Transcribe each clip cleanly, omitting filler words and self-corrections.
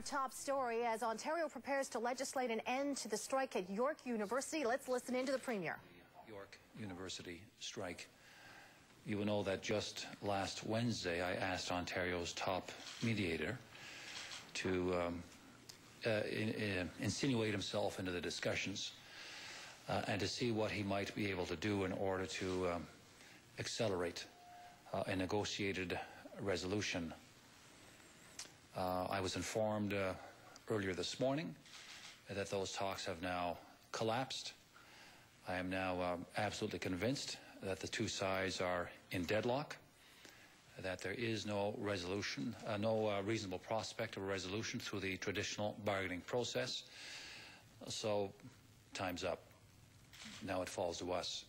our top story as Ontario prepares to legislate an end to the strike at York University. Let's listen in to the Premier. York University strike. You will know that just last Wednesday I asked Ontario's top mediator to insinuate himself into the discussions and to see what he might be able to do in order to accelerate a negotiated resolution. I was informed earlier this morning that those talks have now collapsed. I am now absolutely convinced that the two sides are in deadlock, that there is no resolution, no reasonable prospect of a resolution through the traditional bargaining process. So, time's up. Now it falls to us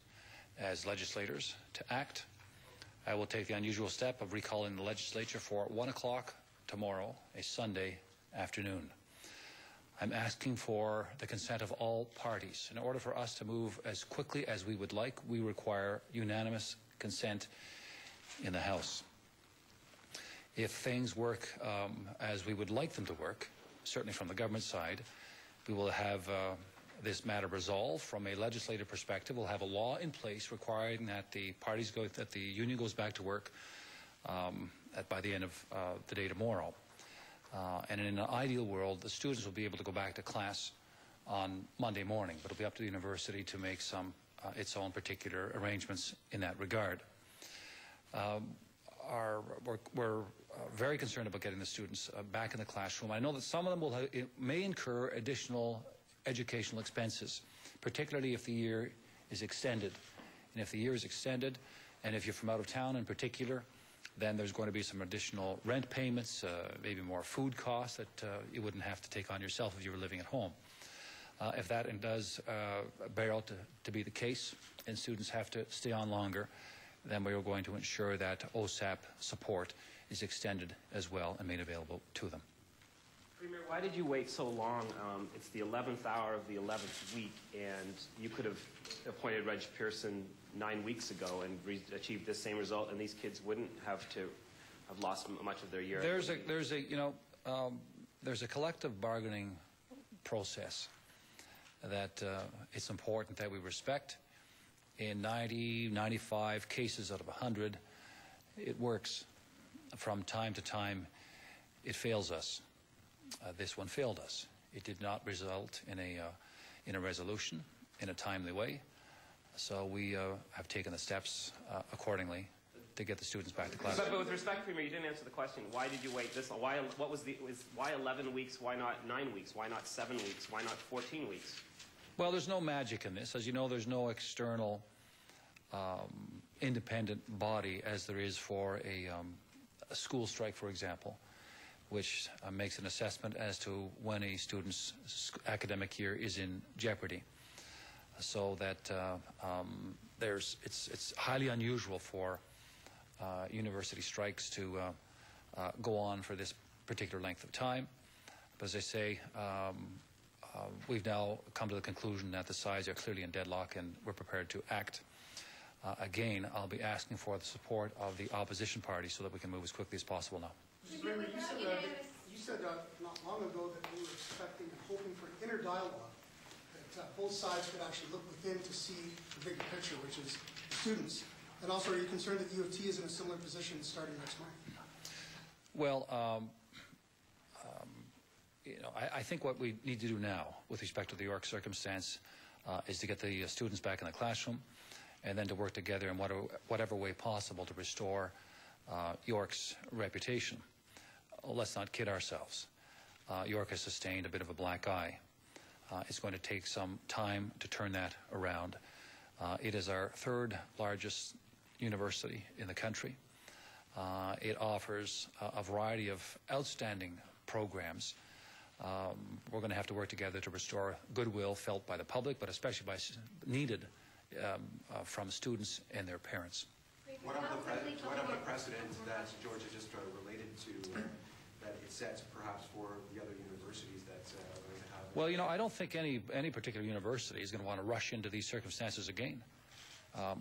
as legislators to act. I will take the unusual step of recalling the legislature for 1 o'clock tomorrow, a Sunday afternoon. I'm asking for the consent of all parties. In order for us to move as quickly as we would like, we require unanimous consent in the House. If things work as we would like them to work, certainly from the government side, we will have this matter resolved from a legislative perspective. We'll have a law in place requiring that the union goes back to work by the end of the day tomorrow. And in an ideal world, the students will be able to go back to class on Monday morning, but it'll be up to the university to make its own particular arrangements in that regard. We're very concerned about getting the students back in the classroom. I know that some of them may incur additional educational expenses, particularly if the year is extended. And if the year is extended, and if you're from out of town in particular, then there's going to be some additional rent payments, maybe more food costs that you wouldn't have to take on yourself if you were living at home. If that does bear out to be the case and students have to stay on longer, then we are going to ensure that OSAP support is extended as well and made available to them. Premier, why did you wait so long? It's the 11th hour of the 11th week, and you could have appointed Reg Pearson 9 weeks ago and achieved this same result, and these kids wouldn't have lost much of their year. There's a collective bargaining process that it's important that we respect. In 95 cases out of 100, it works. From time to time, it fails us. This one failed us. It did not result in a resolution in a timely way. So we have taken the steps accordingly to get the students back to class. But with respect, Premier, you didn't answer the question. Why did you wait this long? Why 11 weeks? Why not 9 weeks? Why not 7 weeks? Why not 14 weeks? Well, there's no magic in this. As you know, there's no external independent body as there is for a school strike, for example, which makes an assessment as to when a student's academic year is in jeopardy. So that it's highly unusual for university strikes to go on for this particular length of time. But as I say, we've now come to the conclusion that the sides are clearly in deadlock and we're prepared to act. Again, I'll be asking for the support of the opposition party so that we can move as quickly as possible now. Mr. Premier, you said not long ago that you were expecting and hoping for an inner dialogue, that both sides could actually look within to see the bigger picture, which is the students. And also, are you concerned that U of T is in a similar position starting next month? Well, I think what we need to do now with respect to the York circumstance is to get the students back in the classroom and then to work together in whatever way possible to restore York's reputation. Let's not kid ourselves. York has sustained a bit of a black eye. It's going to take some time to turn that around. It is our third largest university in the country. It offers a variety of outstanding programs. We're going to have to work together to restore goodwill felt by the public, but especially needed from students and their parents. What of the precedent that Georgia just related to that it sets perhaps for the other universities that are going to have? Well, I don't think any particular university is going to want to rush into these circumstances again.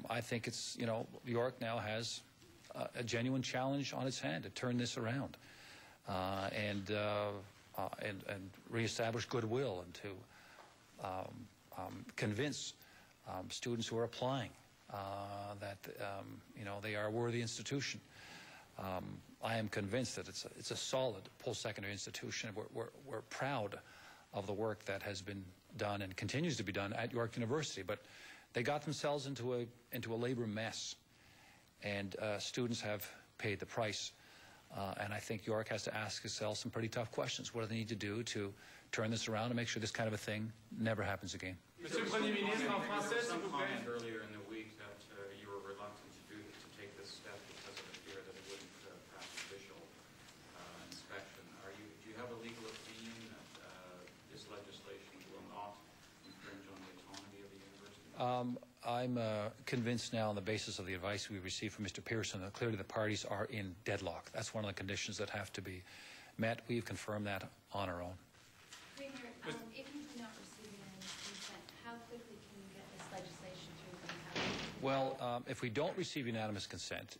I think it's, York now has a genuine challenge on its hand to turn this around. and reestablish goodwill and to convince students who are applying that they are a worthy institution. I am convinced that it's a solid post-secondary institution. We're proud of the work that has been done and continues to be done at York University, but they got themselves into a labor mess, and students have paid the price. And I think York has to ask itself some pretty tough questions. What do they need to do to turn this around and make sure this kind of a thing never happens again? Monsieur le Premier ministre, en français, s'il vous plaît. Comment earlier in the week that you were reluctant to take this step because of the fear that it wouldn't pass judicial inspection. Do you have a legal opinion that this legislation will not infringe on the autonomy of the university? I'm convinced now on the basis of the advice we received from Mr. Pearson that clearly the parties are in deadlock. That's one of the conditions that have to be met. We've confirmed that on our own. Premier, if you do not receive unanimous consent, how quickly can you get this legislation through the House? Well, if we don't receive unanimous consent,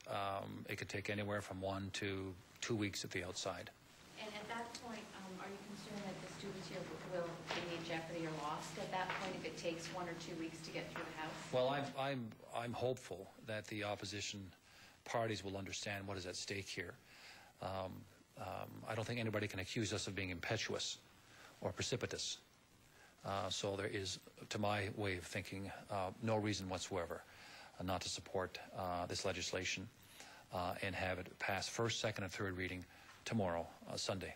it could take anywhere from 1 to 2 weeks at the outside. And at that point, are you concerned that the students here will be in jeopardy or lost at that point if it takes 1 or 2 weeks to get through the House? Well, I'm hopeful that the opposition parties will understand what is at stake here. I don't think anybody can accuse us of being impetuous or precipitous. So there is, to my way of thinking, no reason whatsoever not to support this legislation and have it pass first, second, and third reading tomorrow, Sunday.